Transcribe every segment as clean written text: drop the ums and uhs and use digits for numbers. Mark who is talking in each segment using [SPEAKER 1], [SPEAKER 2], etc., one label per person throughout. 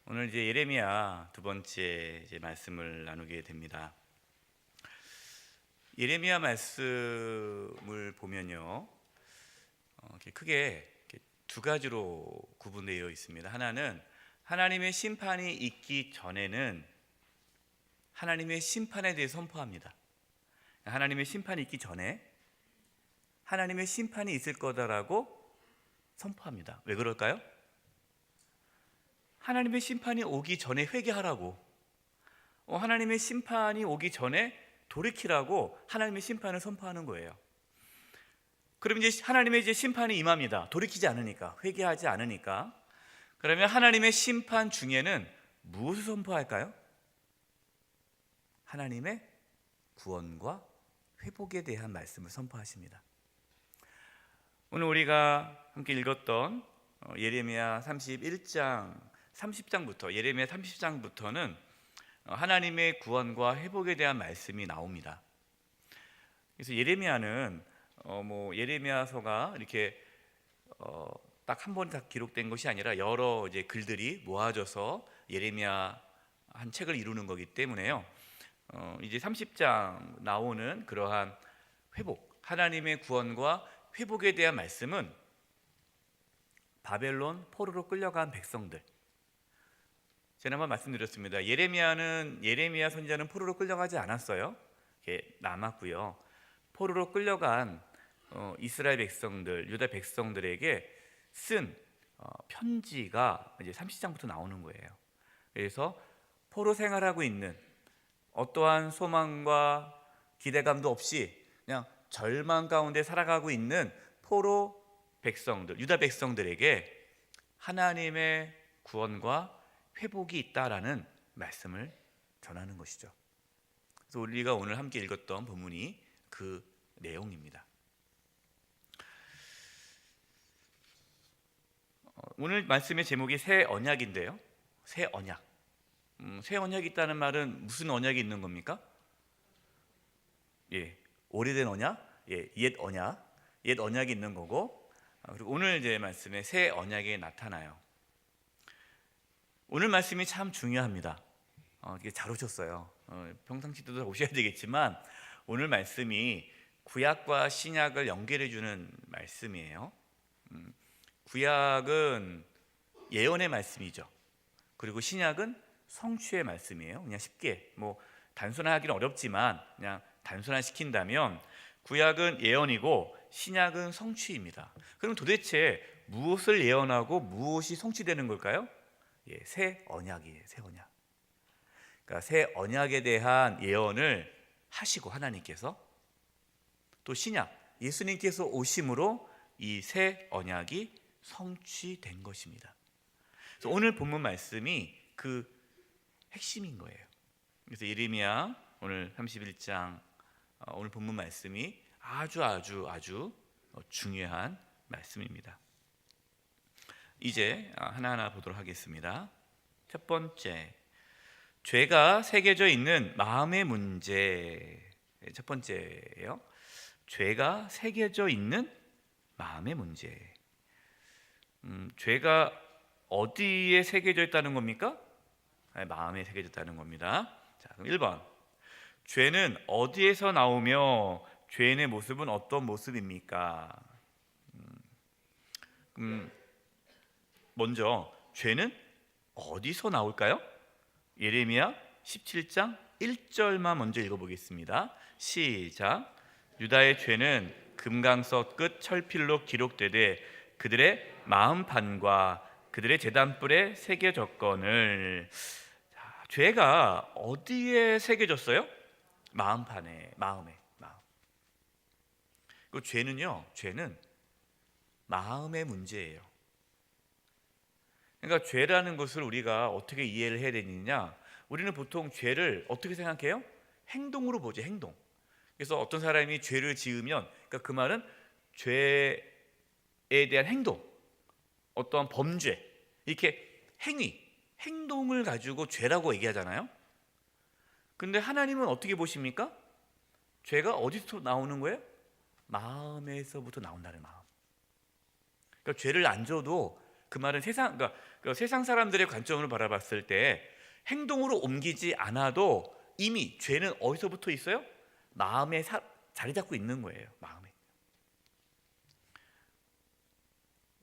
[SPEAKER 1] 오늘 이제 예레미야 두 번째 말씀을 나누게 됩니다. 예레미야 말씀을 보면요, 이렇게 크게 두 가지로 구분되어 있습니다. 하나는 하나님의 심판이 있기 전에는 하나님의 심판에 대해 선포합니다. 하나님의 심판이 있기 전에 하나님의 심판이 있을 거다라고 선포합니다. 왜 그럴까요? 하나님의 심판이 오기 전에 회개하라고, 하나님의 심판이 오기 전에 돌이키라고 하나님의 심판을 선포하는 거예요. 그럼 이제 하나님의 심판이 임합니다. 돌이키지 않으니까, 회개하지 않으니까. 그러면 하나님의 심판 중에는 무엇을 선포할까요? 하나님의 구원과 회복에 대한 말씀을 선포하십니다. 오늘 우리가 함께 읽었던 예레미야 31장 30장부터 예레미야 30장부터는 하나님의 구원과 회복에 대한 말씀이 나옵니다. 그래서 예레미야는 예레미야서가 이렇게 딱 한 번 다 기록된 것이 아니라 여러 글들이 모아져서 예레미야 한 책을 이루는 거기 때문에요. 이제 30장 나오는 그러한 회복, 하나님의 구원과 회복에 대한 말씀은 바벨론 포로로 끌려간 백성들, 지난번 말씀드렸습니다. 예레미야 선지자는 포로로 끌려가지 않았어요. 남았고요. 포로로 끌려간 이스라엘 백성들, 유다 백성들에게 쓴 편지가 이제 30장부터 나오는 거예요. 그래서 포로 생활하고 있는, 어떠한 소망과 기대감도 없이 그냥 절망 가운데 살아가고 있는 포로 백성들, 유다 백성들에게 하나님의 구원과 회복이 있다라는 말씀을 전하는 것이죠. 그래서 우리가 오늘 함께 읽었던 본문이 그 내용입니다. 오늘 말씀의 제목이 새 언약인데요. 새 언약. 새 언약이 있다는 말은 무슨 언약이 있는 겁니까? 오래된 언약, 옛 언약, 옛 언약이 있는 거고, 그리고 오늘 이제 말씀에 새 언약이 나타나요. 오늘 말씀이 참 중요합니다. 이게 잘 오셨어요. 평상시도 오셔야 되겠지만 오늘 말씀이 구약과 신약을 연결해 주는 말씀이에요. 구약은 예언의 말씀이죠. 그리고 신약은 성취의 말씀이에요. 그냥 쉽게 단순화하기는 어렵지만 그냥 단순화시킨다면 구약은 예언이고 신약은 성취입니다. 그럼 도대체 무엇을 예언하고 무엇이 성취되는 걸까요? 새 언약이에요. 새 언약. 그러니까 새 언약에 대한 예언을 하시고 하나님께서 또 신약, 예수님께서 오심으로 이 새 언약이 성취된 것입니다. 그래서 오늘 본문 말씀이 그 핵심인 거예요. 그래서 예레미야 오늘 31장 오늘 본문 말씀이 아주 중요한 말씀입니다. 이제 하나하나 보도록 하겠습니다. 첫 번째, 죄가 새겨져 있는 마음의 문제. 첫 번째예요. 죄가 새겨져 있는 마음의 문제. 죄가 어디에 새겨져 있다는 겁니까? 마음에 새겨졌다는 겁니다. 자, 그럼 1번. 죄는 어디에서 나오며 죄인의 모습은 어떤 모습입니까? 먼저 죄는 어디서 나올까요? 예레미야 17장 1절만 먼저 읽어보겠습니다. 시작. 유다의 죄는 금강석 끝 철필로 기록되되 그들의 마음판과 그들의 제단뿔에 새겨졌거늘. 죄가 어디에 새겨졌어요? 마음판에, 마음. 그 죄는 마음의 문제예요. 그러니까 죄라는 것을 우리가 어떻게 이해를 해야 되느냐? 우리는 보통 죄를 어떻게 생각해요? 행동으로 보죠, 행동. 그래서 어떤 사람이 죄를 지으면, 그러니까 그 말은 죄에 대한 행동, 어떠한 범죄, 이렇게 행동을 가지고 죄라고 얘기하잖아요. 근데 하나님은 어떻게 보십니까? 죄가 어디서 나오는 거예요? 마음에서부터 나온다는 마음. 그러니까 죄를 안 져도 그 말은 그 세상 사람들의 관점으로 바라봤을 때 행동으로 옮기지 않아도 이미 죄는 어디서 붙어 있어요? 마음에 자리 잡고 있는 거예요.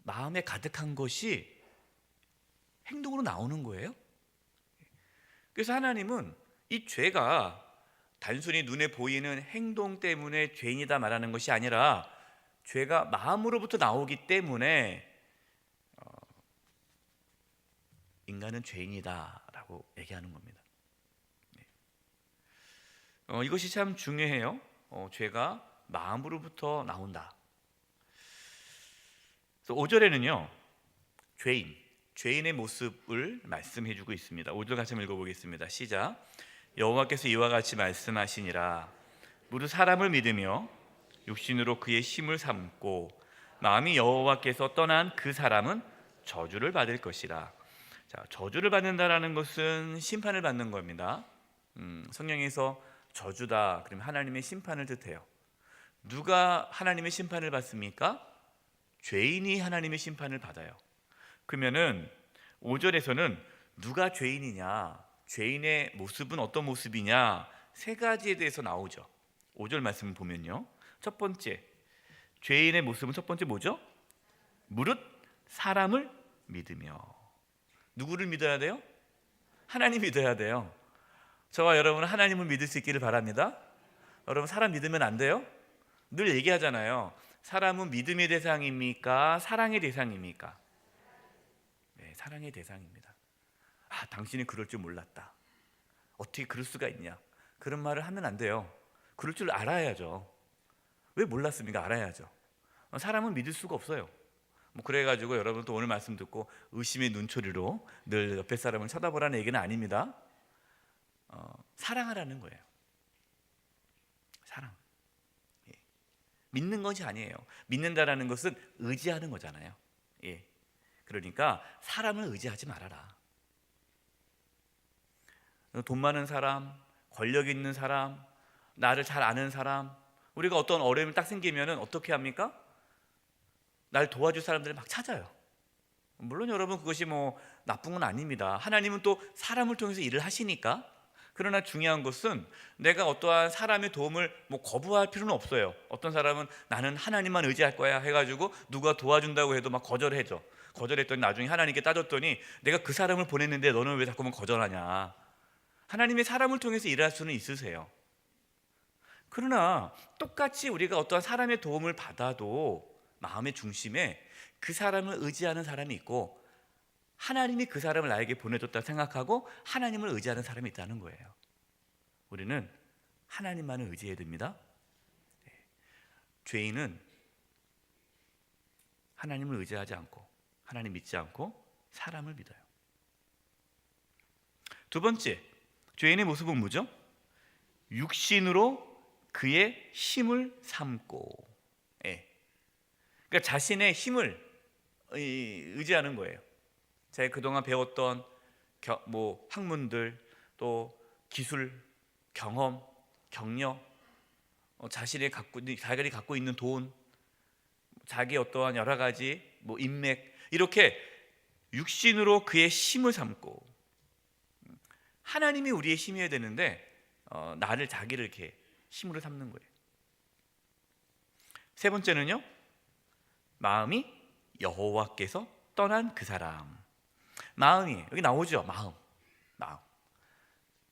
[SPEAKER 1] 마음에 가득한 것이 행동으로 나오는 거예요. 그래서 하나님은 이 죄가 단순히 눈에 보이는 행동 때문에 죄인이다 말하는 것이 아니라 죄가 마음으로부터 나오기 때문에 인간은 죄인이다라고 얘기하는 겁니다. 이것이 참 중요해요. 죄가 마음으로부터 나온다. 5절에는요 죄인의 모습을 말씀해주고 있습니다. 5절 같이 한번 읽어보겠습니다. 시작. 여호와께서 이와 같이 말씀하시니라. 무릇 사람을 믿으며 육신으로 그의 힘을 삼고 마음이 여호와께서 떠난 그 사람은 저주를 받을 것이라. 자, 저주를 받는다라는 것은 심판을 받는 겁니다. 성경에서 저주다 그러면 하나님의 심판을 뜻해요. 누가 하나님의 심판을 받습니까? 죄인이 하나님의 심판을 받아요. 그러면은 5절에서는 누가 죄인이냐, 죄인의 모습은 어떤 모습이냐, 세 가지에 대해서 나오죠. 5절 말씀을 보면요, 첫 번째 죄인의 모습은 첫 번째 뭐죠? 무릇 사람을 믿으며. 누구를 믿어야 돼요? 하나님 믿어야 돼요. 저와 여러분은 하나님을 믿을 수 있기를 바랍니다. 여러분 사람 믿으면 안 돼요? 늘 얘기하잖아요. 사람은 믿음의 대상입니까? 사랑의 대상입니까? 네, 사랑의 대상입니다. 당신이 그럴 줄 몰랐다. 어떻게 그럴 수가 있냐? 그런 말을 하면 안 돼요. 그럴 줄 알아야죠. 왜 몰랐습니까? 알아야죠. 사람은 믿을 수가 없어요. 그래가지고 여러분 또 오늘 말씀 듣고 의심의 눈초리로 늘 옆에 사람을 쳐다보라는 얘기는 아닙니다. 사랑하라는 거예요. 사랑. 믿는 것이 아니에요. 믿는다라는 것은 의지하는 거잖아요. 그러니까 사람을 의지하지 말아라. 돈 많은 사람, 권력 있는 사람, 나를 잘 아는 사람, 우리가 어떤 어려움이 딱 생기면 어떻게 합니까? 날 도와줄 사람들을 막 찾아요. 물론 여러분 그것이 나쁜 건 아닙니다. 하나님은 또 사람을 통해서 일을 하시니까. 그러나 중요한 것은 내가 어떠한 사람의 도움을 거부할 필요는 없어요. 어떤 사람은 나는 하나님만 의지할 거야 해가지고 누가 도와준다고 해도 막 거절해줘. 거절했더니 나중에 하나님께 따졌더니 내가 그 사람을 보냈는데 너는 왜 자꾸만 거절하냐. 하나님의 사람을 통해서 일할 수는 있으세요. 그러나 똑같이 우리가 어떠한 사람의 도움을 받아도 마음의 중심에 그 사람을 의지하는 사람이 있고 하나님이 그 사람을 나에게 보내줬다 생각하고 하나님을 의지하는 사람이 있다는 거예요. 우리는 하나님만을 의지해야 됩니다. 죄인은 하나님을 의지하지 않고 하나님 믿지 않고 사람을 믿어요. 두 번째, 죄인의 모습은 뭐죠? 육신으로 그의 힘을 삼고. 그러니까 자신의 힘을 의지하는 거예요. 제가 그동안 배웠던 학문들, 또 기술, 경험, 경력, 자기가 갖고 있는 돈, 자기 어떠한 여러 가지 인맥, 이렇게 육신으로 그의 힘을 삼고. 하나님이 우리의 힘이어야 되는데 자기를 이렇게 힘으로 삼는 거예요. 세 번째는요, 마음이 여호와께서 떠난 그 사람. 마음이 여기 나오죠.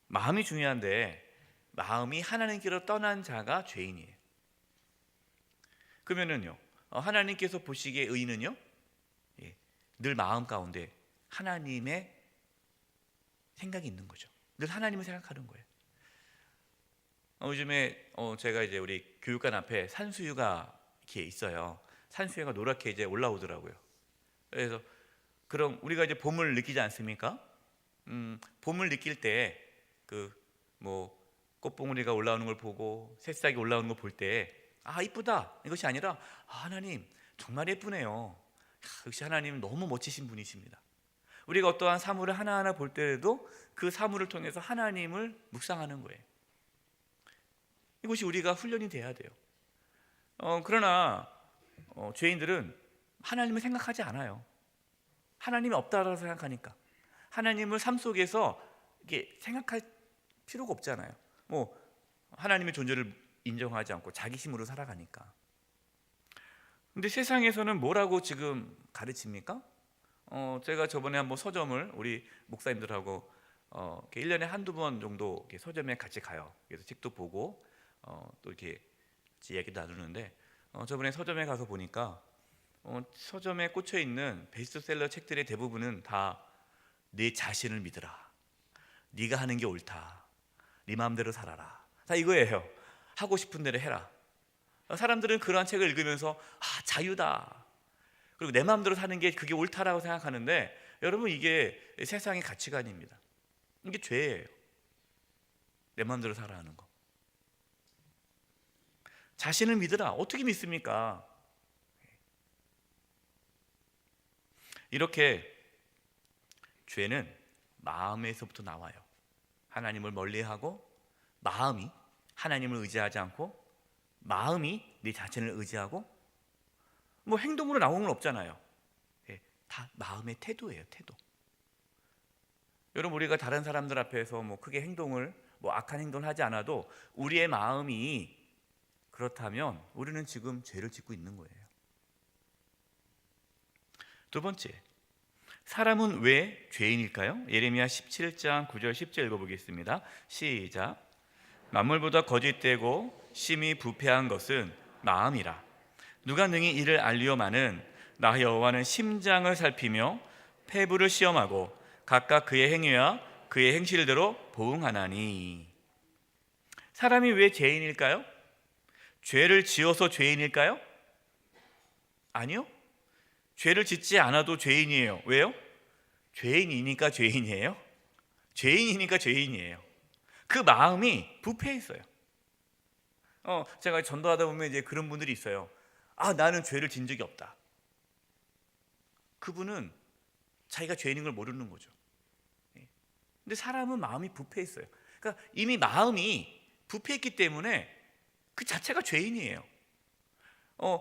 [SPEAKER 1] 마음이 중요한데 마음이 하나님께로 떠난 자가 죄인이에요. 그러면은요, 하나님께서 보시기에 의인은요, 늘 마음 가운데 하나님의 생각이 있는 거죠. 늘 하나님을 생각하는 거예요. 요즘에 제가 이제 우리 교육관 앞에 산수유가 이렇게 있어요. 산수유가 노랗게 이제 올라오더라고요. 그래서 그럼 우리가 이제 봄을 느끼지 않습니까? 봄을 느낄 때 꽃봉오리가 올라오는 걸 보고 새싹이 올라오는 걸 볼 때 이쁘다 이것이 아니라 하나님 정말 예쁘네요. 역시 하나님은 너무 멋지신 분이십니다. 우리가 어떠한 사물을 하나하나 볼 때에도 그 사물을 통해서 하나님을 묵상하는 거예요. 이것이 우리가 훈련이 돼야 돼요. 그러나 죄인들은 하나님을 생각하지 않아요. 하나님이 없다라고 생각하니까. 하나님을 삶 속에서 이게 생각할 필요가 없잖아요. 뭐 하나님의 존재를 인정하지 않고 자기 힘으로 살아가니까. 근데 세상에서는 뭐라고 지금 가르칩니까? 제가 저번에 한번 서점을 우리 목사님들하고 이렇게 1년에 한두 번 정도 이렇게 서점에 같이 가요. 그래서 책도 보고 또 이렇게 같이 얘기도 나누는데 저번에 서점에 가서 보니까 서점에 꽂혀 있는 베스트셀러 책들의 대부분은 다 네 자신을 믿으라, 네가 하는 게 옳다, 네 마음대로 살아라, 다 이거예요. 하고 싶은 대로 해라. 사람들은 그러한 책을 읽으면서 자유다, 그리고 내 마음대로 사는 게 그게 옳다라고 생각하는데, 여러분 이게 세상의 가치관입니다. 이게 죄예요. 내 마음대로 살아 하는 거. 자신을 믿으라. 어떻게 믿습니까? 이렇게 죄는 마음에서부터 나와요. 하나님을 멀리하고 마음이 하나님을 의지하지 않고 마음이 내 자신을 의지하고 뭐 행동으로 나오는 건 없잖아요. 다 마음의 태도예요. 태도. 여러분 우리가 다른 사람들 앞에서 뭐 크게 행동을 뭐 악한 행동을 하지 않아도 우리의 마음이 그렇다면 우리는 지금 죄를 짓고 있는 거예요. 두 번째, 사람은 왜 죄인일까요? 예레미야 17장 9절 10절 읽어보겠습니다. 시작. 만물보다 거짓되고 심히 부패한 것은 마음이라. 누가 능히 이를 알리오마는 나 여호와는 심장을 살피며 폐부를 시험하고 각각 그의 행위와 그의 행실대로 보응하나니. 사람이 왜 죄인일까요? 죄를 지어서 죄인일까요? 아니요. 죄를 짓지 않아도 죄인이에요. 왜요? 죄인이니까 죄인이에요. 죄인이니까 죄인이에요. 그 마음이 부패해 있어요. 제가 전도하다 보면 이제 그런 분들이 있어요. 나는 죄를 진 적이 없다. 그분은 자기가 죄인인 걸 모르는 거죠. 근데 사람은 마음이 부패해 있어요. 그러니까 이미 마음이 부패했기 때문에 그 자체가 죄인이에요.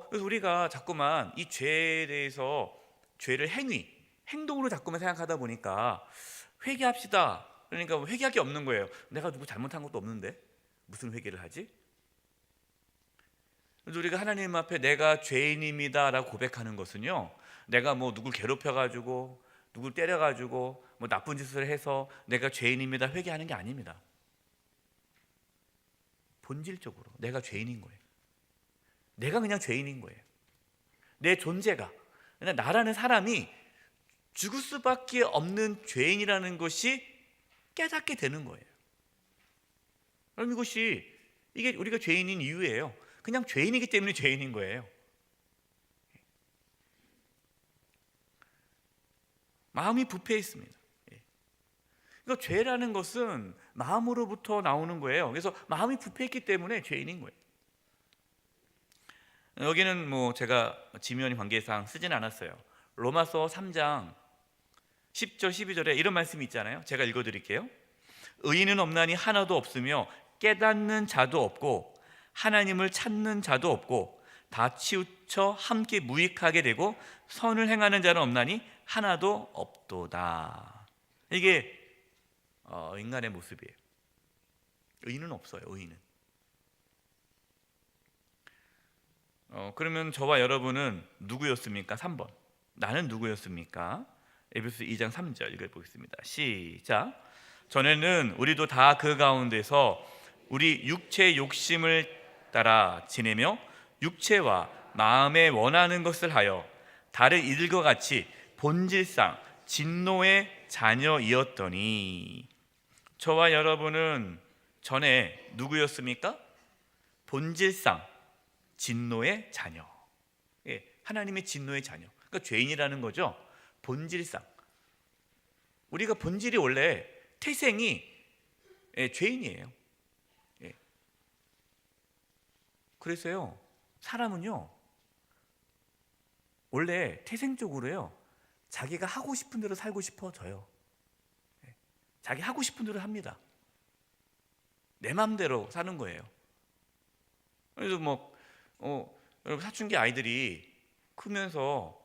[SPEAKER 1] 그래서 우리가 자꾸만 이 죄에 대해서 죄를 행동으로 자꾸만 생각하다 보니까 회개합시다. 그러니까 회개할 게 없는 거예요. 내가 누구 잘못한 것도 없는데 무슨 회개를 하지? 그래서 우리가 하나님 앞에 내가 죄인입니다 라고 고백하는 것은요, 내가 뭐 누굴 괴롭혀가지고 누굴 때려가지고 뭐 나쁜 짓을 해서 내가 죄인입니다 회개하는 게 아닙니다. 본질적으로 내가 죄인인 거예요. 내가 그냥 죄인인 거예요. 내 존재가, 나라는 사람이 죽을 수밖에 없는 죄인이라는 것이 깨닫게 되는 거예요. 그럼 이게 우리가 죄인인 이유예요. 그냥 죄인이기 때문에 죄인인 거예요. 마음이 부패했습니다. 그러니까 죄라는 것은 마음으로부터 나오는 거예요. 그래서 마음이 부패했기 때문에 죄인인 거예요. 여기는 뭐 제가 지면 관계상 쓰진 않았어요. 로마서 3장 10절 12절에 이런 말씀이 있잖아요. 제가 읽어드릴게요. 의인은 없나니 하나도 없으며 깨닫는 자도 없고 하나님을 찾는 자도 없고 다 치우쳐 함께 무익하게 되고 선을 행하는 자는 없나니 하나도 없도다. 이게 인간의 모습이에요. 의인은 없어요. 의인은. 그러면 저와 여러분은 누구였습니까? 3번. 나는 누구였습니까? 에베소 2장 3절 읽어보겠습니다. 시작. 전에는 우리도 다 그 가운데서 우리 육체의 욕심을 따라 지내며 육체와 마음에 원하는 것을 하여 다른 이들과 같이 본질상 진노의 자녀이었더니. 저와 여러분은 전에 누구였습니까? 본질상 진노의 자녀. 하나님의 진노의 자녀. 그러니까 죄인이라는 거죠. 본질상. 우리가 본질이 원래 태생이 죄인이에요. 그래서요, 사람은요 원래 태생적으로요 자기가 하고 싶은 대로 살고 싶어져요. 자기 하고 싶은 대로 합니다. 내 마음대로 사는 거예요. 그래서 여러분 사춘기 아이들이 크면서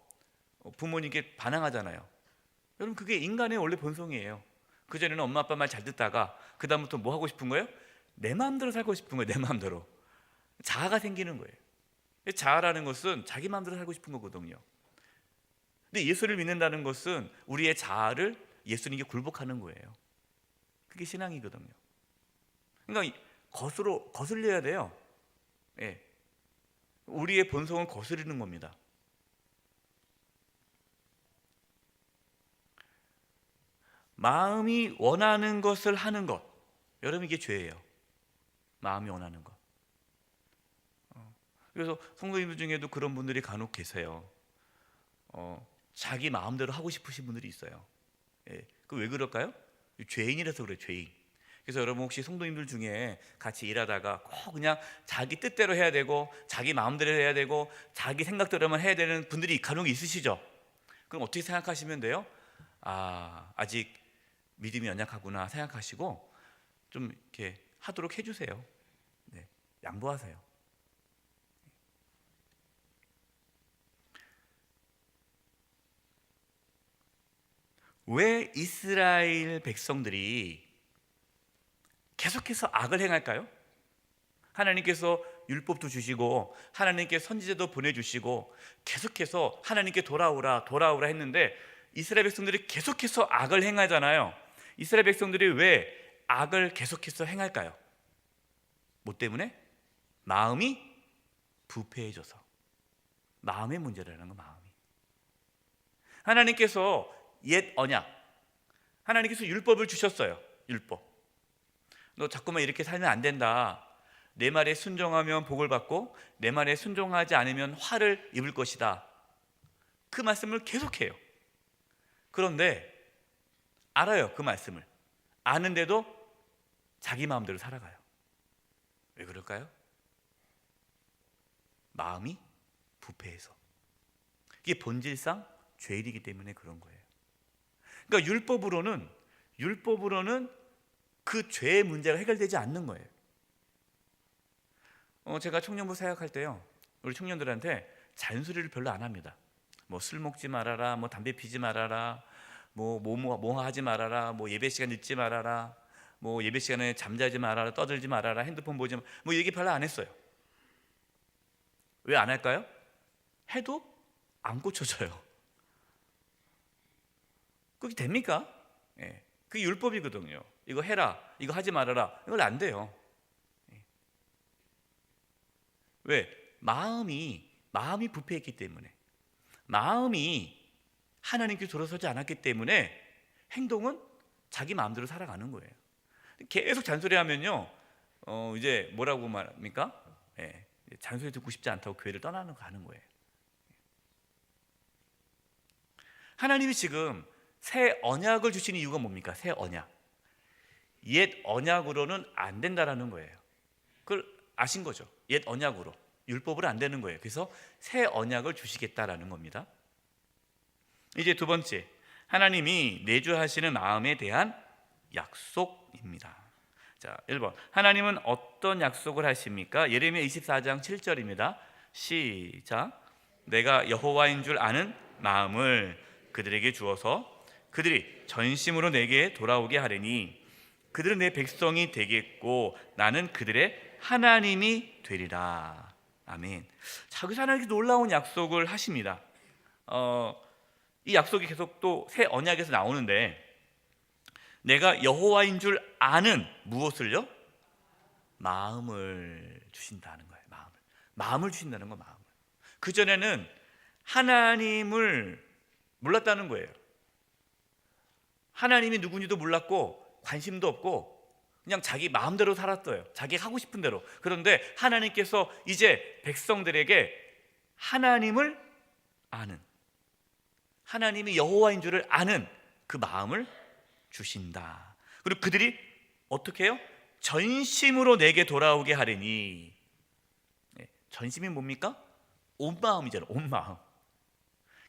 [SPEAKER 1] 부모님께 반항하잖아요. 여러분, 그게 인간의 원래 본성이에요. 그전에는 엄마 아빠 말 잘 듣다가 그 다음부터 뭐 하고 싶은 거예요? 내 마음대로 살고 싶은 거예요. 내 마음대로. 자아가 생기는 거예요. 자아라는 것은 자기 마음대로 살고 싶은 거거든요. 근데 예수를 믿는다는 것은 우리의 자아를 예수님께 굴복하는 거예요. 그게 신앙이거든요. 그러니까 거슬려야 돼요. 예. 우리의 본성을 거스르는 겁니다. 마음이 원하는 것을 하는 것, 여러분, 이게 죄예요. 마음이 원하는 것. 그래서 성도님들 중에도 그런 분들이 간혹 계세요. 자기 마음대로 하고 싶으신 분들이 있어요. 예. 그 왜 그럴까요? 죄인이라서 그래요. 죄인. 그래서 여러분, 혹시 성도님들 중에 같이 일하다가 꼭 그냥 자기 뜻대로 해야 되고 자기 마음대로 해야 되고 자기 생각대로만 해야 되는 분들이 간혹 있으시죠? 그럼 어떻게 생각하시면 돼요? 아직 믿음이 연약하구나 생각하시고 좀 이렇게 하도록 해주세요. 네, 양보하세요. 왜 이스라엘 백성들이 계속해서 악을 행할까요? 하나님께서 율법도 주시고 하나님께 선지자도 보내주시고 계속해서 하나님께 돌아오라 했는데 이스라엘 백성들이 계속해서 악을 행하잖아요. 이스라엘 백성들이 왜 악을 계속해서 행할까요? 뭐 때문에? 마음이 부패해져서. 마음의 문제라는 거, 마음이. 하나님께서 옛 언약, 하나님께서 율법을 주셨어요. 율법. 너 자꾸만 이렇게 살면 안 된다. 내 말에 순종하면 복을 받고 내 말에 순종하지 않으면 화를 입을 것이다. 그 말씀을 계속해요. 그런데 알아요. 그 말씀을 아는데도 자기 마음대로 살아가요. 왜 그럴까요? 마음이 부패해서. 이게 본질상 죄이기 때문에 그런 거예요. 그러니까 율법으로는 그 죄의 문제가 해결되지 않는 거예요. 제가 청년부 사역할 때요, 우리 청년들한테 잔소리를 별로 안 합니다. 뭐 술 먹지 말아라, 뭐 담배 피지 말아라, 뭐 하지 말아라, 뭐 예배 시간 늦지 말아라, 뭐 예배 시간에 잠자지 말아라, 떠들지 말아라, 핸드폰 보지 마, 뭐 얘기 별로 안 했어요. 왜 안 할까요? 해도 안 고쳐져요. 그게 됩니까? 예. 그게 율법이거든요. 이거 해라, 이거 하지 말아라, 이걸 안 돼요. 왜? 마음이 부패했기 때문에, 마음이 하나님께 돌아서지 않았기 때문에 행동은 자기 마음대로 살아가는 거예요. 계속 잔소리하면요, 이제 뭐라고 말합니까? 예, 잔소리 듣고 싶지 않다고 교회를 가는 거예요. 하나님이 지금 새 언약을 주시는 이유가 뭡니까? 새 언약. 옛 언약으로는 안 된다라는 거예요. 그걸 아신 거죠? 옛 언약으로, 율법으로 안 되는 거예요. 그래서 새 언약을 주시겠다라는 겁니다. 이제 두 번째, 하나님이 내주하시는 마음에 대한 약속입니다. 자, 1번, 하나님은 어떤 약속을 하십니까? 예레미야 24장 7절입니다. 시작. 내가 여호와인 줄 아는 마음을 그들에게 주어서 그들이 전심으로 내게 돌아오게 하리니 그들은 내 백성이 되겠고 나는 그들의 하나님이 되리라. 아멘. 자, 여기서 하나님께서 놀라운 약속을 하십니다. 이 약속이 계속 또 새 언약에서 나오는데, 내가 여호와인 줄 아는 무엇을요? 마음을 주신다는 거예요. 마음을 주신다는 거, 마음을. 그전에는 하나님을 몰랐다는 거예요. 하나님이 누군지도 몰랐고 관심도 없고 그냥 자기 마음대로 살았어요. 자기가 하고 싶은 대로. 그런데 하나님께서 이제 백성들에게 하나님을 아는, 하나님이 여호와인 줄을 아는 그 마음을 주신다. 그리고 그들이 어떻게 해요? 전심으로 내게 돌아오게 하리니. 전심이 뭡니까? 온 마음이잖아요. 온 마음.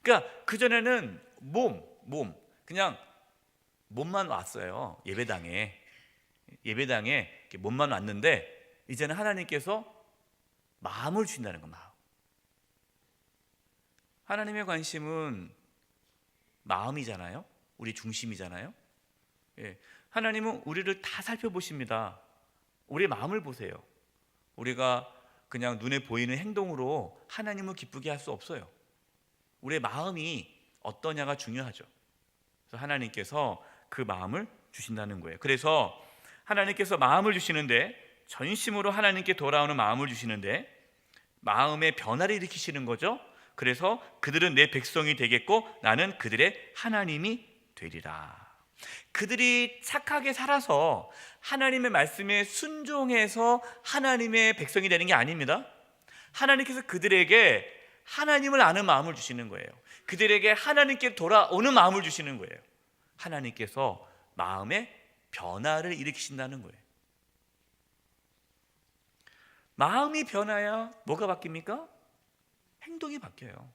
[SPEAKER 1] 그러니까 그전에는 그냥 몸만 왔어요. 예배당에 이렇게 몸만 왔는데 이제는 하나님께서 마음을 주신다는 거, 마음. 하나님의 관심은 마음이잖아요. 우리 중심이잖아요. 예. 하나님은 우리를 다 살펴보십니다. 우리의 마음을 보세요. 우리가 그냥 눈에 보이는 행동으로 하나님을 기쁘게 할 수 없어요. 우리의 마음이 어떠냐가 중요하죠. 그래서 하나님께서 그 마음을 주신다는 거예요. 그래서 하나님께서 마음을 주시는데, 전심으로 하나님께 돌아오는 마음을 주시는데 마음의 변화를 일으키시는 거죠. 그래서 그들은 내 백성이 되겠고 나는 그들의 하나님이 되리라. 그들이 착하게 살아서 하나님의 말씀에 순종해서 하나님의 백성이 되는 게 아닙니다. 하나님께서 그들에게 하나님을 아는 마음을 주시는 거예요. 그들에게 하나님께 돌아오는 마음을 주시는 거예요. 하나님께서 마음의 변화를 일으키신다는 거예요. 마음이 변화야 뭐가 바뀝니까? 행동이 바뀌어요.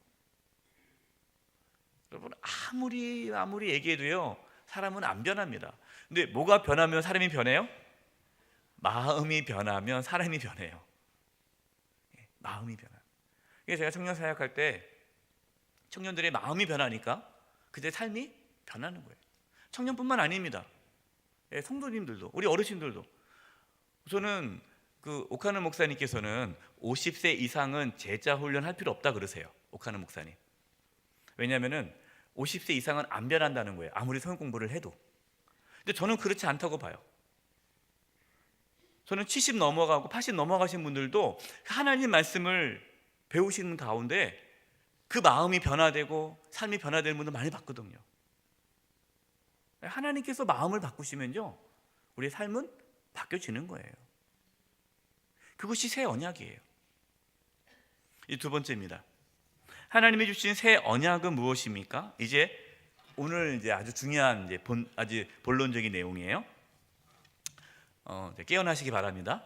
[SPEAKER 1] 여러분, 아무리 얘기해도요, 사람은 안 변합니다. 근데 뭐가 변하면 사람이 변해요? 마음이 변하면 사람이 변해요. 마음이 변해요. 그래서 제가 청년 사역할 때 청년들의 마음이 변하니까 그들의 삶이 변하는 거예요. 청년뿐만 아닙니다. 성도님들도, 우리 어르신들도. 저는 오카노 목사님께서는 50세 이상은 제자 훈련할 필요 없다 그러세요. 오카노 목사님. 왜냐하면은 50세 이상은 안 변한다는 거예요. 아무리 성경 공부를 해도. 근데 저는 그렇지 않다고 봐요. 저는 70 넘어가고 80 넘어가신 분들도 하나님 말씀을 배우시는 가운데 그 마음이 변화되고 삶이 변화되는 분들 많이 봤거든요. 하나님께서 마음을 바꾸시면요, 우리의 삶은 바뀌어지는 거예요. 그것이 새 언약이에요. 이 두 번째입니다. 하나님이 주신 새 언약은 무엇입니까? 오늘 아주 중요한 아주 본론적인 내용이에요. 깨어나시기 바랍니다.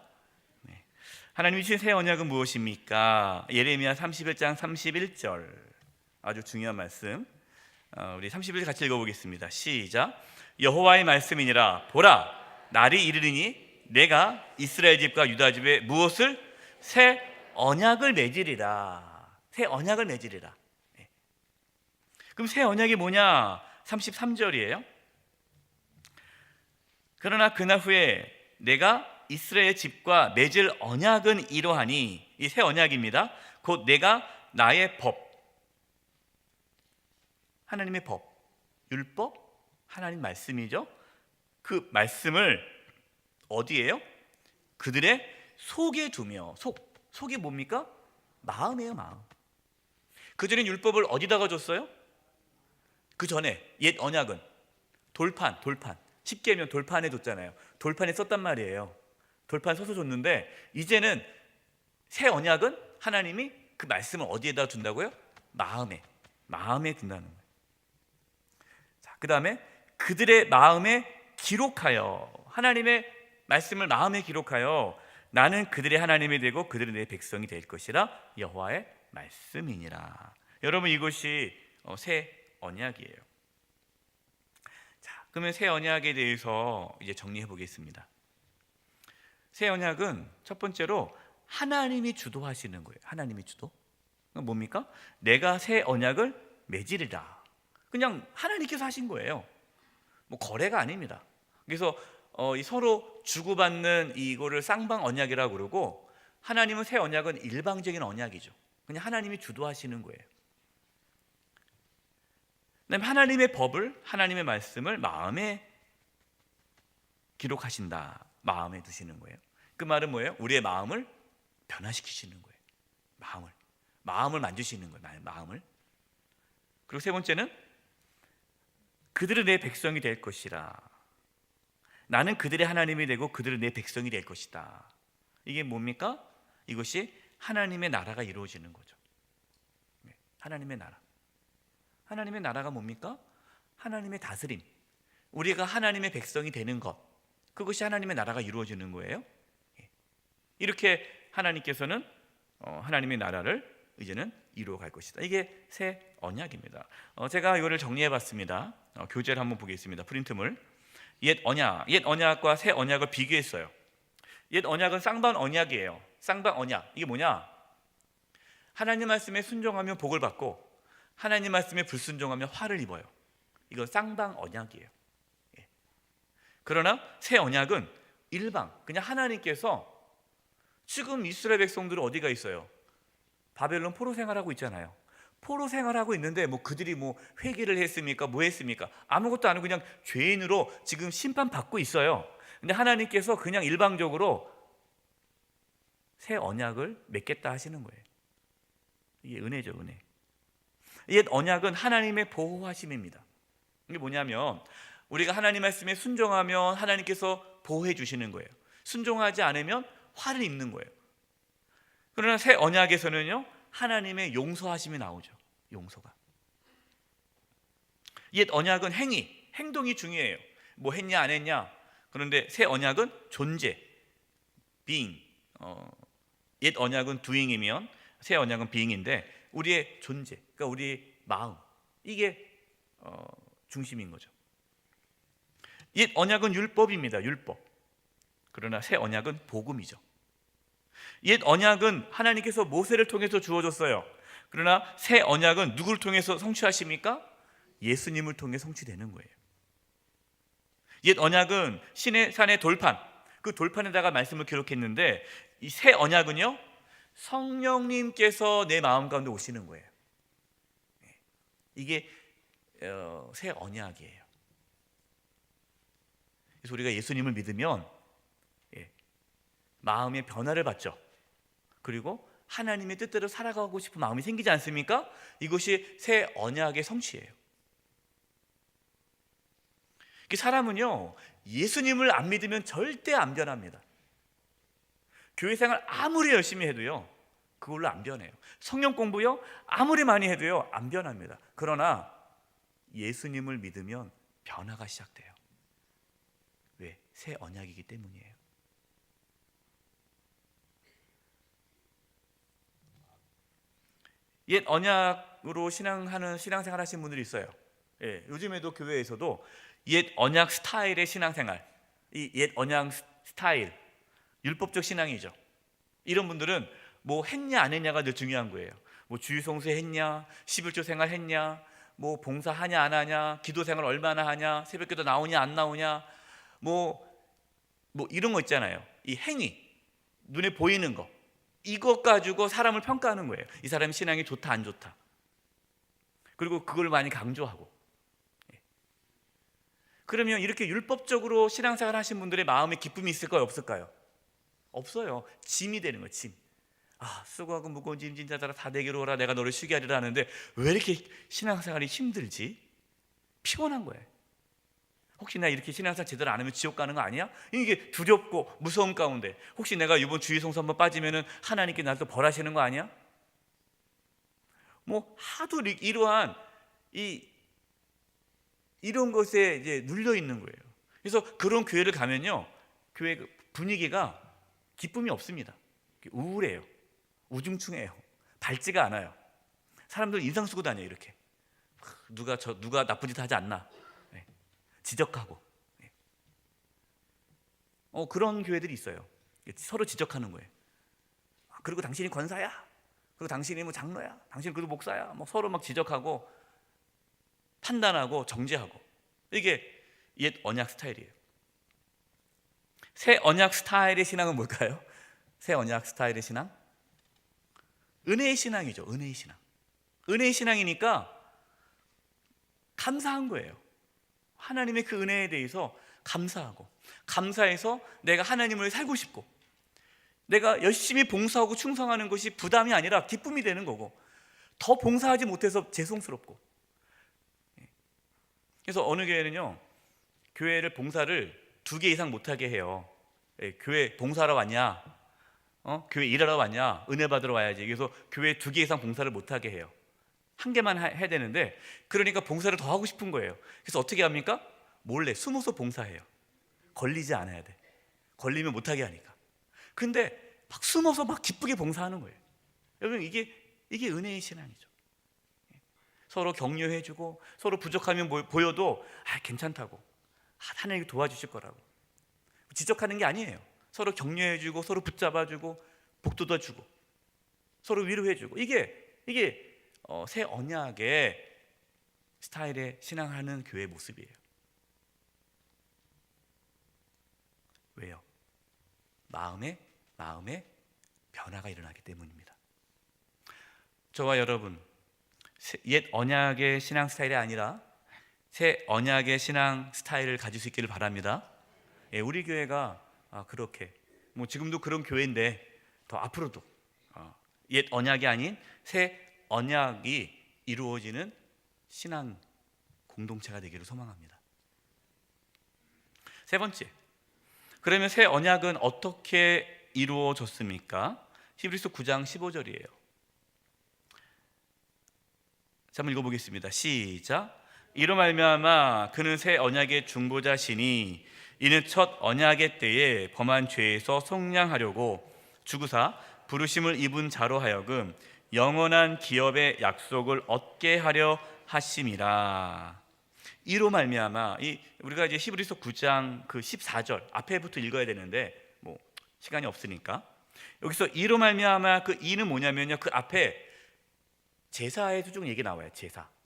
[SPEAKER 1] 네. 하나님이 주신 새 언약은 무엇입니까? 예레미야 31장 31절, 아주 중요한 말씀. 우리 31절 같이 읽어보겠습니다. 시작. 여호와의 말씀이니라. 보라, 날이 이르리니 내가 이스라엘 집과 유다 집에 무엇을? 새 언약을 맺으리라. 새 언약을 맺으리라. 네. 그럼 새 언약이 뭐냐? 33절이에요. 그러나 그날 후에 내가 이스라엘 집과 맺을 언약은 이러하니, 이 새 언약입니다. 곧 내가 나의 법, 하나님의 법, 율법, 하나님 말씀이죠. 그 말씀을 어디에요? 그들의 속에 두며. 속이 뭡니까? 마음이에요, 마음. 그들은 율법을 어디다가 줬어요? 그 전에 옛 언약은 돌판, 십계명 돌판에 뒀잖아요. 돌판에 썼단 말이에요. 돌판 서서 줬는데 이제는 새 언약은 하나님이 그 말씀을 어디에다 둔다고요? 마음에 둔다는 거예요. 자, 그 다음에 그들의 마음에 기록하여, 하나님의 말씀을 마음에 기록하여 나는 그들의 하나님이 되고 그들은 내 백성이 될 것이라 여호와의 말씀이니라. 여러분, 이것이 새 언약이에요. 자, 그러면 새 언약에 대해서 이제 정리해 보겠습니다. 새 언약은 첫 번째로 하나님이 주도하시는 거예요. 하나님이 주도. 뭡니까? 내가 새 언약을 맺으리라. 그냥 하나님께서 하신 거예요. 뭐 거래가 아닙니다. 그래서 서로 주고받는 이거를 쌍방 언약이라고 그러고, 하나님은 새 언약은 일방적인 언약이죠. 그냥 하나님이 주도하시는 거예요. 그다음에 하나님의 법을, 하나님의 말씀을 마음에 기록하신다. 마음에 두시는 거예요. 그 말은 뭐예요? 우리의 마음을 변화시키시는 거예요. 마음을 만드시는 거예요. 마음을. 그리고 세 번째는 그들은 내 백성이 될 것이라. 나는 그들의 하나님이 되고 그들은 내 백성이 될 것이다. 이게 뭡니까? 이것이 하나님의 나라가 이루어지는 거죠. 하나님의 나라. 하나님의 나라가 뭡니까? 하나님의 다스림. 우리가 하나님의 백성이 되는 것, 그것이 하나님의 나라가 이루어지는 거예요. 이렇게 하나님께서는 하나님의 나라를 이제는 이루어갈 것이다. 이게 새 언약입니다. 제가 이거를 정리해봤습니다. 교재를 한번 보겠습니다. 프린트물. 옛 언약과 새 언약을 비교했어요. 옛 언약은 쌍방 언약이에요. 쌍방 언약, 이게 뭐냐? 하나님 말씀에 순종하면 복을 받고 하나님 말씀에 불순종하면 화를 입어요. 이건 쌍방 언약이에요. 예. 그러나 새 언약은 일방, 그냥 하나님께서 지금 이스라엘 백성들은 어디가 있어요? 바벨론 포로 생활하고 있잖아요. 포로 생활하고 있는데 뭐 그들이 뭐 회개를 했습니까? 뭐 했습니까? 아무것도 안 하고 그냥 죄인으로 지금 심판받고 있어요. 근데 하나님께서 그냥 일방적으로 새 언약을 맺겠다 하시는 거예요. 이게 은혜죠, 은혜. 옛 언약은 하나님의 보호하심입니다. 이게 뭐냐면 우리가 하나님 말씀에 순종하면 하나님께서 보호해 주시는 거예요. 순종하지 않으면 화를 입는 거예요. 그러나 새 언약에서는요, 하나님의 용서하심이 나오죠. 용서가. 옛 언약은 행동이 중요해요. 뭐 했냐 안 했냐. 그런데 새 언약은 존재, being. 옛 언약은 doing이면 새 언약은 being인데 우리의 존재, 그러니까 우리 마음, 이게 중심인 거죠. 옛 언약은 율법입니다. 율법. 그러나 새 언약은 복음이죠. 옛 언약은 하나님께서 모세를 통해서 주어졌어요. 그러나 새 언약은 누구를 통해서 성취하십니까? 예수님을 통해 성취되는 거예요. 옛 언약은 신의 산의 돌판, 그 돌판에다가 말씀을 기록했는데 이 새 언약은요, 성령님께서 내 마음 가운데 오시는 거예요. 이게 새 언약이에요. 그래서 우리가 예수님을 믿으면 마음의 변화를 받죠. 그리고 하나님의 뜻대로 살아가고 싶은 마음이 생기지 않습니까? 이것이 새 언약의 성취예요. 사람은요, 예수님을 안 믿으면 절대 안 변합니다. 교회 생활 아무리 열심히 해도요, 그걸로 안 변해요. 성경 공부요, 아무리 많이 해도요, 안 변합니다. 그러나 예수님을 믿으면 변화가 시작돼요. 왜? 새 언약이기 때문이에요. 옛 언약으로 신앙생활 하시는 분들이 있어요. 요즘에도 교회에서도 옛 언약 스타일의 신앙생활, 이 옛 언약 스타일, 율법적 신앙이죠. 이런 분들은 뭐 했냐 안 했냐가 늘 중요한 거예요. 뭐 주일성수 했냐, 11조 생활 했냐, 뭐 봉사하냐 안 하냐, 기도 생활 얼마나 하냐, 새벽기도 나오냐 안 나오냐, 뭐 이런 거 있잖아요. 이 행위, 눈에 보이는 거, 이것 가지고 사람을 평가하는 거예요. 이 사람의 신앙이 좋다 안 좋다. 그리고 그걸 많이 강조하고. 그러면 이렇게 율법적으로 신앙생활 하신 분들의 마음에 기쁨이 있을까요, 없을까요? 없어요. 짐이 되는 거예요. 짐. 수고하고 무거운 짐 진 자들아 다 내게로 오라, 내가 너를 쉬게 하리라 하는데 왜 이렇게 신앙생활이 힘들지? 피곤한 거예요. 혹시 나 이렇게 신앙생활 제대로 안 하면 지옥 가는 거 아니야? 이게 두렵고 무서움 가운데 혹시 내가 이번 주의성수 한번 빠지면은 하나님께 날 또 벌하시는 거 아니야? 뭐 하도 이러한 이런 것에 이제 눌려 있는 거예요. 그래서 그런 교회를 가면요, 교회 분위기가 기쁨이 없습니다. 우울해요. 우중충해요. 밝지가 않아요. 사람들 인상 쓰고 다녀요. 이렇게 누가 나쁜 짓 하지 않나 지적하고. 그런 교회들이 있어요. 서로 지적하는 거예요. 그리고 당신이 권사야, 그리고 당신이 뭐 장로야, 당신 그래도 목사야, 뭐 서로 막 지적하고 판단하고 정죄하고. 이게 옛 언약 스타일이에요. 새 언약 스타일의 신앙은 뭘까요? 새 언약 스타일의 신앙? 은혜의 신앙이죠. 은혜의 신앙. 은혜의 신앙이니까 감사한 거예요. 하나님의 그 은혜에 대해서 감사하고, 감사해서 내가 하나님을 살고 싶고, 내가 열심히 봉사하고 충성하는 것이 부담이 아니라 기쁨이 되는 거고, 더 봉사하지 못해서 죄송스럽고. 그래서 어느 교회는요, 교회를 봉사를 2개 이상 못하게 해요. 교회 봉사하러 왔냐? 교회 일하러 왔냐? 은혜 받으러 와야지. 그래서 교회 2개 이상 봉사를 못하게 해요. 1개만 해야 되는데, 그러니까 봉사를 더 하고 싶은 거예요. 그래서 어떻게 합니까? 몰래 숨어서 봉사해요. 걸리지 않아야 돼. 걸리면 못하게 하니까. 근데 막 숨어서 막 기쁘게 봉사하는 거예요. 여러분, 이게 은혜의 신앙이죠. 서로 격려해주고, 서로 부족하면 보여도 괜찮다고, 하나님이 도와주실 거라고 지적하는 게 아니에요. 서로 격려해주고, 서로 붙잡아주고, 복돋아주고, 서로 위로해주고. 이게 새 언약의 스타일의 신앙하는 교회 모습이에요. 왜요? 마음에 변화가 일어나기 때문입니다. 저와 여러분, 옛 언약의 신앙 스타일이 아니라 새 언약의 신앙 스타일을 가질 수 있기를 바랍니다. 우리 교회가 그렇게 지금도 그런 교회인데 더 앞으로도 옛 언약이 아닌 새 언약이 이루어지는 신앙 공동체가 되기를 소망합니다. 세 번째, 그러면 새 언약은 어떻게 이루어졌습니까? 히브리서 9장 15절이에요. 자, 한번 읽어보겠습니다. 시작. 이로 말미암아 그는 새 언약의 중보자시니 이는 첫 언약의 때에 범한 죄에서 속량하려고 주구사 부르심을 입은 자로 하여금 영원한 기업의 약속을 얻게 하려 하심이라. 이로 말미암아, 우리가 이제 히브리서 9장 그 14절 앞에부터 읽어야 되는데 시간이 없으니까 여기서 이로 말미암아, 그 이는 뭐냐면요, 그 앞에 제사에도 좀 얘기 나와요.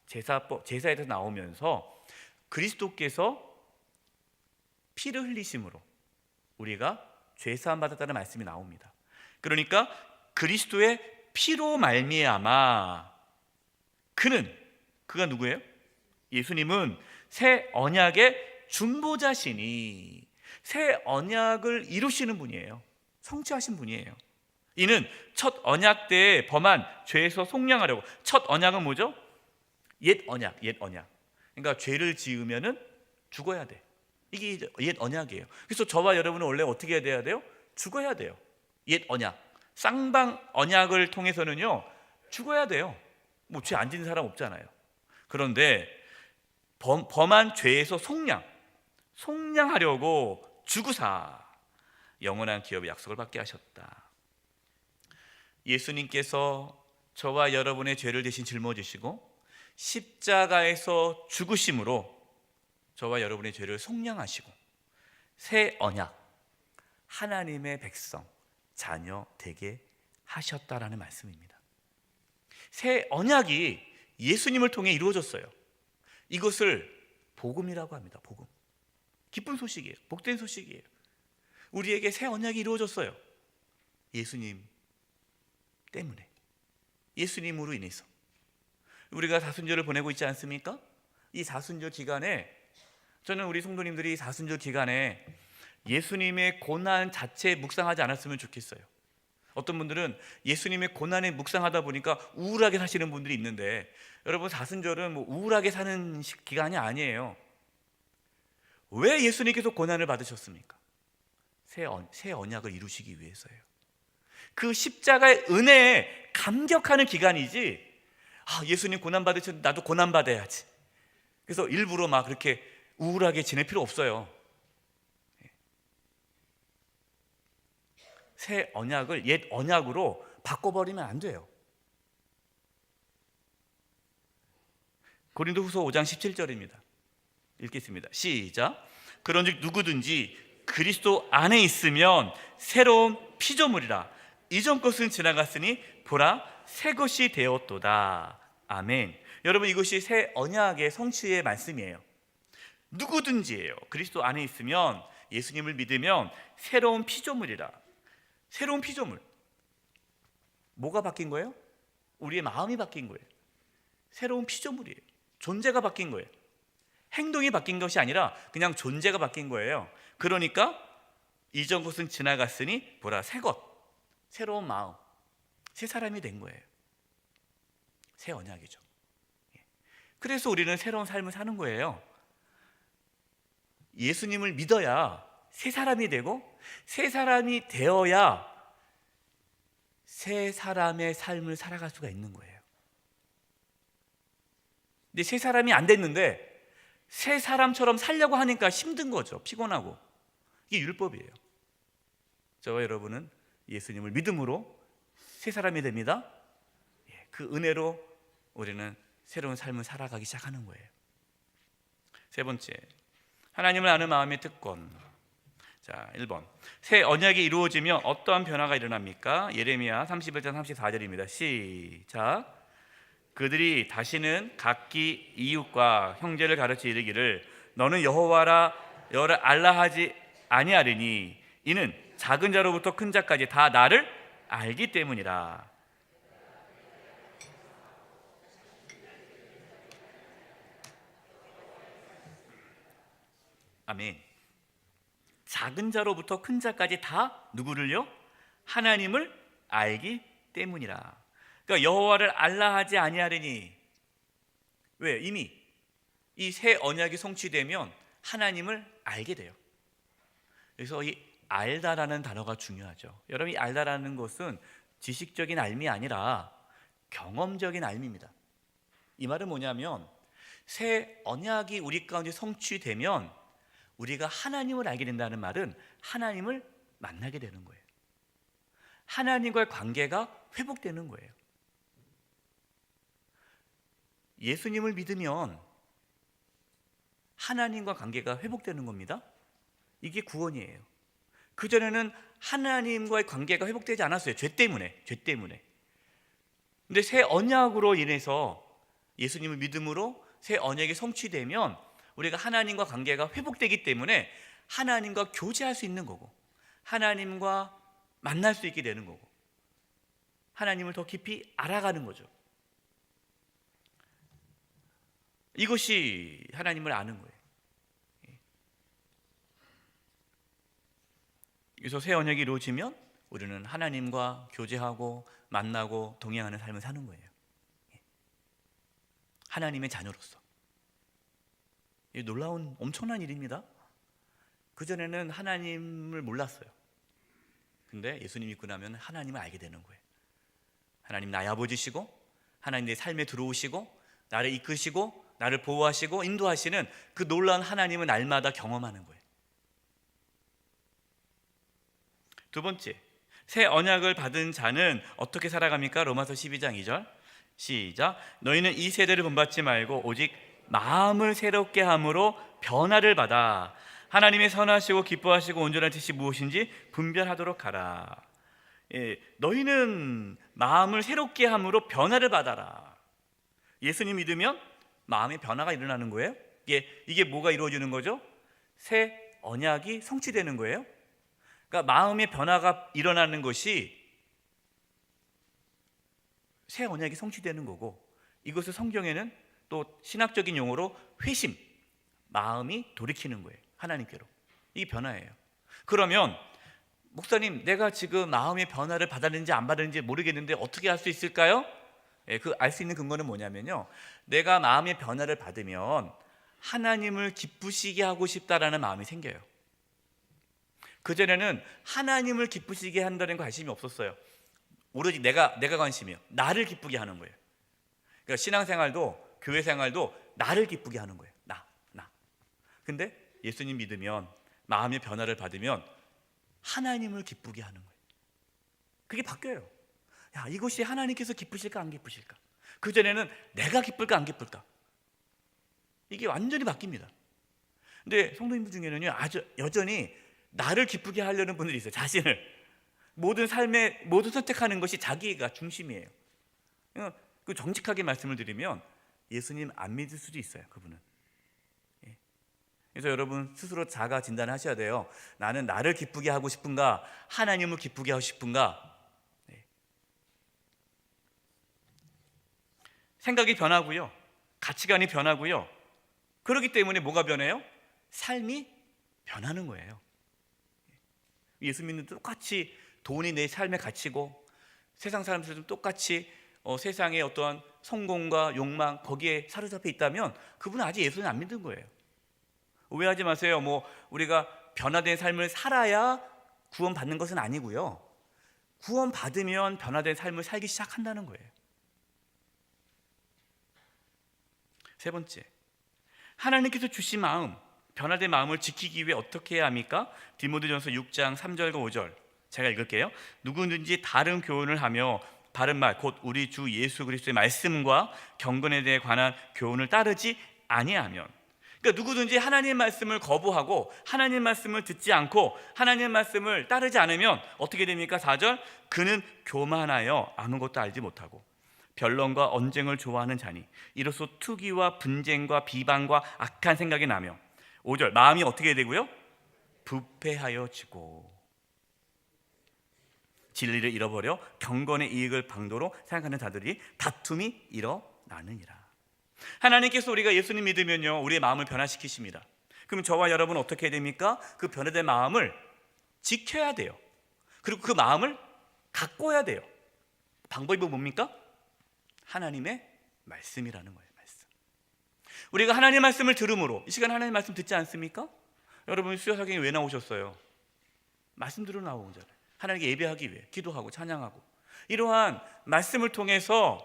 [SPEAKER 1] 제사에서 나오면서 그리스도께서 피를 흘리심으로 우리가 죄 사함 받았다는 말씀이 나옵니다. 그러니까 그리스도의 피로 말미암아 그가 누구예요? 예수님은 새 언약의 중보자시니 새 언약을 이루시는 분이에요. 성취하신 분이에요. 이는 첫 언약 때에 범한 죄에서 속량하려고. 첫 언약은 뭐죠? 옛 언약. 그러니까 죄를 지으면은 죽어야 돼. 이게 옛 언약이에요. 그래서 저와 여러분은 원래 어떻게 해야 돼요? 죽어야 돼요. 옛 언약. 쌍방 언약을 통해서는요, 죽어야 돼요. 죄 안 지는 사람 없잖아요. 그런데 범한 죄에서 속량하려고 주구사 영원한 기업의 약속을 받게 하셨다. 예수님께서 저와 여러분의 죄를 대신 짊어지시고 십자가에서 죽으심으로 저와 여러분의 죄를 속량하시고 새 언약, 하나님의 백성, 자녀 되게 하셨다라는 말씀입니다. 새 언약이 예수님을 통해 이루어졌어요. 이것을 복음이라고 합니다. 복음. 기쁜 소식이에요. 복된 소식이에요. 우리에게 새 언약이 이루어졌어요. 예수님 때문에, 예수님으로 인해서. 우리가 사순절을 보내고 있지 않습니까? 이 사순절 기간에 저는 우리 성도님들이 사순절 기간에 예수님의 고난 자체에 묵상하지 않았으면 좋겠어요. 어떤 분들은 예수님의 고난에 묵상하다 보니까 우울하게 사시는 분들이 있는데, 여러분, 사순절은 우울하게 사는 기간이 아니에요. 왜 예수님께서 고난을 받으셨습니까? 새 언약을 이루시기 위해서예요. 그 십자가의 은혜에 감격하는 기간이지, 예수님 고난 받으셨는데 나도 고난 받아야지, 그래서 일부러 막 그렇게 우울하게 지낼 필요 없어요. 새 언약을 옛 언약으로 바꿔버리면 안 돼요. 고린도후서 5장 17절입니다. 읽겠습니다. 시작. 그런즉 누구든지 그리스도 안에 있으면 새로운 피조물이라. 이전 것은 지나갔으니 보라 새 것이 되었도다. 아멘. 여러분, 이것이 새 언약의 성취의 말씀이에요. 누구든지예요. 그리스도 안에 있으면, 예수님을 믿으면 새로운 피조물이라. 새로운 피조물. 뭐가 바뀐 거예요? 우리의 마음이 바뀐 거예요. 새로운 피조물이에요. 존재가 바뀐 거예요. 행동이 바뀐 것이 아니라 그냥 존재가 바뀐 거예요. 그러니까 이전 것은 지나갔으니 보라 새 것, 새로운 마음, 새 사람이 된 거예요. 새 언약이죠. 그래서 우리는 새로운 삶을 사는 거예요. 예수님을 믿어야 새 사람이 되고, 새 사람이 되어야 새 사람의 삶을 살아갈 수가 있는 거예요. 근데 새 사람이 안 됐는데 새 사람처럼 살려고 하니까 힘든 거죠. 피곤하고. 이게 율법이에요. 저와 여러분은 예수님을 믿음으로 새 사람이 됩니다. 그 은혜로 우리는 새로운 삶을 살아가기 시작하는 거예요. 세 번째, 하나님을 아는 마음의 특권. 자, 1번. 새 언약이 이루어지면 어떠한 변화가 일어납니까? 예레미야 31장 34절입니다. 시작. 그들이 다시는 각기 이웃과 형제를 가르쳐 이르기를 너는 여호와라 여호를 알라 하지 아니하리니 이는 작은 자로부터 큰 자까지 다 나를 알기 때문이라. 아멘. 작은 자로부터 큰 자까지 다 누구를요? 하나님을 알기 때문이라. 그러니까 여호와를 알라 하지 아니하리니, 왜? 이미 이 새 언약이 성취되면 하나님을 알게 돼요. 그래서 이 알다라는 단어가 중요하죠. 여러분, 이 알다라는 것은 지식적인 알미 아니라 경험적인 알미입니다. 이 말은 뭐냐면 새 언약이 우리 가운데 성취되면 우리가 하나님을 알게 된다는 말은 하나님을 만나게 되는 거예요. 하나님과의 관계가 회복되는 거예요. 예수님을 믿으면 하나님과 관계가 회복되는 겁니다. 이게 구원이에요. 그전에는 하나님과의 관계가 회복되지 않았어요. 죄 때문에. 근데 새 언약으로 인해서 예수님을 믿음으로 새 언약이 성취되면 우리가 하나님과 관계가 회복되기 때문에 하나님과 교제할 수 있는 거고 하나님과 만날 수 있게 되는 거고 하나님을 더 깊이 알아가는 거죠. 이것이 하나님을 아는 거예요. 그래서 새 언약이 이루어지면 우리는 하나님과 교제하고 만나고 동행하는 삶을 사는 거예요. 하나님의 자녀로서. 이 놀라운 엄청난 일입니다. 그전에는 하나님을 몰랐어요. 근데 예수님 믿고 나면 하나님을 알게 되는 거예요. 하나님 나의 아버지시고 하나님 내 삶에 들어오시고 나를 이끄시고 나를 보호하시고 인도하시는 그 놀라운 하나님을 날마다 경험하는 거예요. 두 번째, 새 언약을 받은 자는 어떻게 살아갑니까? 로마서 12장 2절 시작. 너희는 이 세대를 본받지 말고 오직 마음을 새롭게 함으로 변화를 받아 하나님의 선하시고 기뻐하시고 온전한 뜻이 무엇인지 분별하도록 하라. 너희는 마음을 새롭게 함으로 변화를 받아라. 예수님 믿으면 마음의 변화가 일어나는 거예요. 이게 뭐가 이루어지는 거죠? 새 언약이 성취되는 거예요. 그러니까 마음의 변화가 일어나는 것이 새 언약이 성취되는 거고, 이것을 성경에는 또 신학적인 용어로 회심, 마음이 돌이키는 거예요. 하나님께로. 이게 변화예요. 그러면 목사님, 내가 지금 마음의 변화를 받았는지 안 받았는지 모르겠는데 어떻게 알 수 있을까요? 그 알 수 있는 근거는 뭐냐면요, 내가 마음의 변화를 받으면 하나님을 기쁘시게 하고 싶다라는 마음이 생겨요. 그전에는 하나님을 기쁘시게 한다는 관심이 없었어요. 오로지 내가 관심이에요. 나를 기쁘게 하는 거예요. 그러니까 신앙생활도 교회 생활도 나를 기쁘게 하는 거예요. 나. 근데 예수님 믿으면, 마음의 변화를 받으면 하나님을 기쁘게 하는 거예요. 그게 바뀌어요. 야, 이것이 하나님께서 기쁘실까 안 기쁘실까? 그전에는 내가 기쁠까 안 기쁠까? 이게 완전히 바뀝니다. 근데 성도님들 중에는요, 아주 여전히 나를 기쁘게 하려는 분들이 있어요. 자신을. 모든 삶에 모든 선택하는 것이 자기가 중심이에요. 그 정직하게 말씀을 드리면 예수님 안 믿을 수도 있어요. 그분은. 그래서 여러분 스스로 자가 진단하셔야 돼요. 나는 나를 기쁘게 하고 싶은가, 하나님을 기쁘게 하고 싶은가? 생각이 변하고요, 가치관이 변하고요. 그렇기 때문에 뭐가 변해요? 삶이 변하는 거예요. 예수 믿는 똑같이 돈이 내 삶의 가치고, 세상 사람들도 똑같이 세상의 어떠한 성공과 욕망 거기에 사로잡혀 있다면 그분은 아직 예수는 안 믿는 거예요. 오해하지 마세요. 우리가 변화된 삶을 살아야 구원받는 것은 아니고요, 구원받으면 변화된 삶을 살기 시작한다는 거예요. 세 번째, 하나님께서 주신 마음, 변화된 마음을 지키기 위해 어떻게 해야 합니까? 디모데전서 6장 3절과 5절 제가 읽을게요. 누구든지 다른 교훈을 하며 바른 말, 곧 우리 주 예수 그리스도의 말씀과 경건에 대해 관한 교훈을 따르지 아니하면, 그러니까 누구든지 하나님의 말씀을 거부하고 하나님의 말씀을 듣지 않고 하나님의 말씀을 따르지 않으면 어떻게 됩니까? 4절, 그는 교만하여 아무것도 알지 못하고 변론과 언쟁을 좋아하는 자니 이로써 투기와 분쟁과 비방과 악한 생각이 나며 5절 마음이 어떻게 되고요? 부패하여지고 진리를 잃어버려 경건의 이익을 방도로 생각하는 자들이 다툼이 일어나느니라. 하나님께서 우리가 예수님 믿으면요 우리의 마음을 변화시키십니다. 그럼 저와 여러분은 어떻게 해야 됩니까? 그 변화된 마음을 지켜야 돼요. 그리고 그 마음을 가꿔야 돼요. 방법이 뭡니까? 하나님의 말씀이라는 거예요. 말씀. 우리가 하나님의 말씀을 들음으로 이 시간 하나님의 말씀 듣지 않습니까? 여러분 수요사경에 왜 나오셨어요? 말씀 들으러 나온 거잖아요. 하나님께 예배하기 위해 기도하고 찬양하고 이러한 말씀을 통해서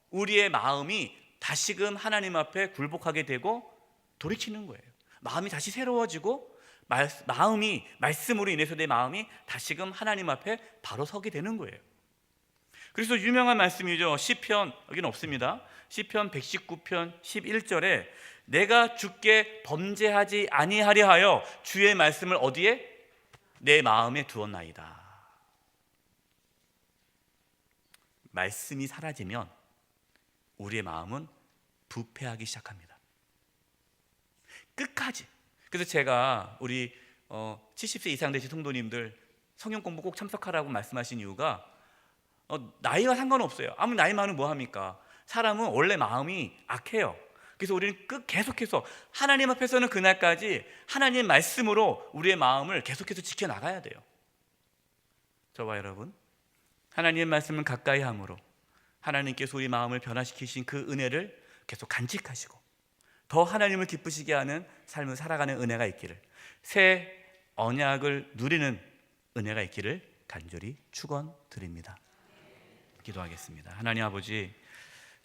[SPEAKER 1] 우리의 마음이 다시금 하나님 앞에 굴복하게 되고 돌이키는 거예요. 마음이 다시 새로워지고 마음이 말씀으로 인해서 내 마음이 다시금 하나님 앞에 바로 서게 되는 거예요. 그래서 유명한 말씀이죠. 시편 여기는 없습니다. 시편 119편 11절에 내가 주께 범죄하지 아니하려 하여 주의 말씀을 어디에? 내 마음에 두었나이다. 말씀이 사라지면 우리의 마음은 부패하기 시작합니다. 끝까지. 그래서 제가 우리 70세 이상 되신 성도님들 성경 공부 꼭 참석하라고 말씀하신 이유가 나이와 상관없어요. 아무 나이 많으면 뭐합니까? 사람은 원래 마음이 악해요. 그래서 우리는 계속해서 하나님 앞에서는 그날까지 하나님 말씀으로 우리의 마음을 계속해서 지켜나가야 돼요. 저와 여러분 하나님의 말씀을 가까이 함으로 하나님께서 우리 마음을 변화시키신 그 은혜를 계속 간직하시고 더 하나님을 기쁘시게 하는 삶을 살아가는 은혜가 있기를, 새 언약을 누리는 은혜가 있기를 간절히 축원드립니다. 기도하겠습니다. 하나님 아버지,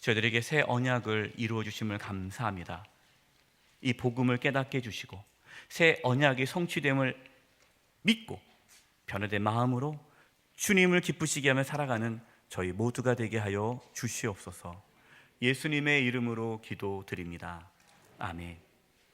[SPEAKER 1] 저희들에게 새 언약을 이루어 주심을 감사합니다. 이 복음을 깨닫게 해주시고 새 언약이 성취됨을 믿고 변화된 마음으로 주님을 기쁘시게 하며 살아가는 저희 모두가 되게 하여 주시옵소서. 예수님의 이름으로 기도드립니다. 아멘.